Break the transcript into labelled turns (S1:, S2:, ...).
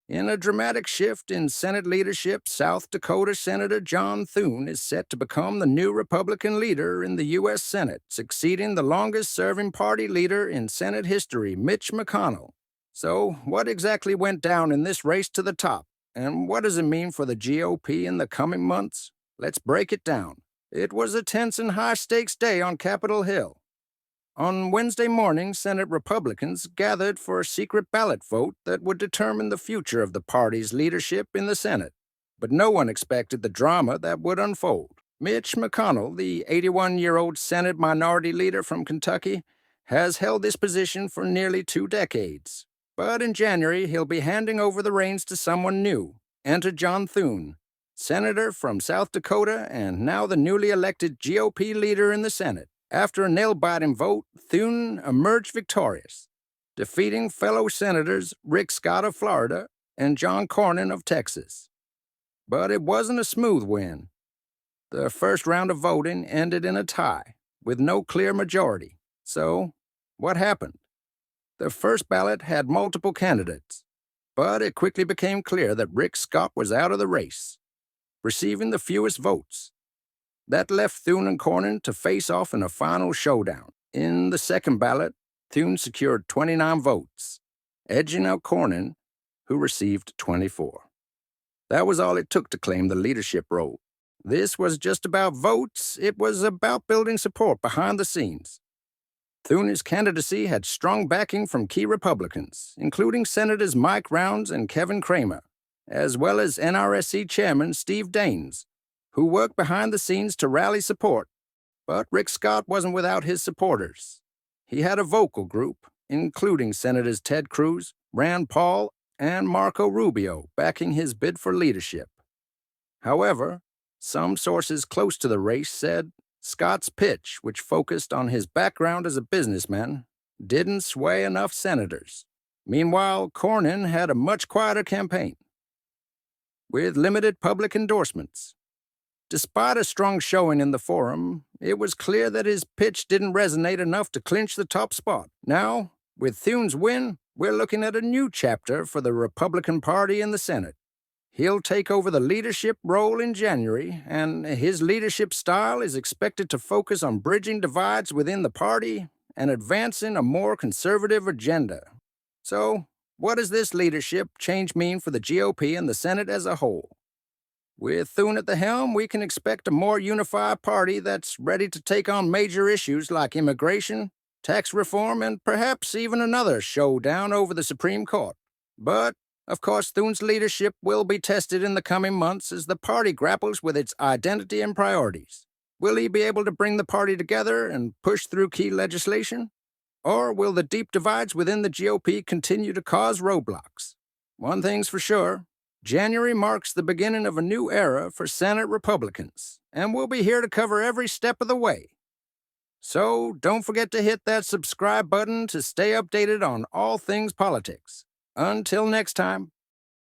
S1: In a dramatic shift in Senate leadership, South Dakota Senator John Thune is set to become the new Republican leader in the U.S. Senate, succeeding the longest-serving party leader in Senate history, Mitch McConnell. So, what exactly went down in this race to the top, and what does it mean for the GOP in the coming months? Let's break it down. It was a tense and high-stakes day on Capitol Hill. On Wednesday morning, Senate Republicans gathered for a secret ballot vote that would determine the future of the party's leadership in the Senate. But no one expected the drama that would unfold. Mitch McConnell, the 81-year-old Senate Minority Leader from Kentucky, has held this position for nearly 2 decades. But in January, he'll be handing over the reins to someone new. Enter John Thune, Senator from South Dakota and now the newly elected GOP leader in the Senate. After a nail-biting vote, Thune emerged victorious, defeating fellow Senators Rick Scott of Florida and John Cornyn of Texas. But it wasn't a smooth win. The first round of voting ended in a tie, with no clear majority. So, what happened? The first ballot had multiple candidates, but it quickly became clear that Rick Scott was out of the race, receiving the fewest votes. That left Thune and Cornyn to face off in a final showdown. In the second ballot, Thune secured 29 votes, edging out Cornyn, who received 24. That was all it took to claim the leadership role. This was just about votes. It was about building support behind the scenes. Thune's candidacy had strong backing from key Republicans, including Senators Mike Rounds and Kevin Cramer, as well as NRSC Chairman Steve Daines, who worked behind the scenes to rally support. But Rick Scott wasn't without his supporters. He had a vocal group, including Senators Ted Cruz, Rand Paul, and Marco Rubio, backing his bid for leadership. However, some sources close to the race said Scott's pitch, which focused on his background as a businessman, didn't sway enough senators. Meanwhile, Cornyn had a much quieter campaign, with limited public endorsements. Despite a strong showing in the forum, it was clear that his pitch didn't resonate enough to clinch the top spot. Now, with Thune's win, we're looking at a new chapter for the Republican Party in the Senate. He'll take over the leadership role in January, and his leadership style is expected to focus on bridging divides within the party and advancing a more conservative agenda. So, what does this leadership change mean for the GOP and the Senate as a whole? With Thune at the helm, we can expect a more unified party that's ready to take on major issues like immigration, tax reform, and perhaps even another showdown over the Supreme Court. But, of course, Thune's leadership will be tested in the coming months as the party grapples with its identity and priorities. Will he be able to bring the party together and push through key legislation? Or will the deep divides within the GOP continue to cause roadblocks? One thing's for sure. January marks the beginning of a new era for Senate Republicans, and we'll be here to cover every step of the way. So don't forget to hit that subscribe button to stay updated on all things politics. Until next time.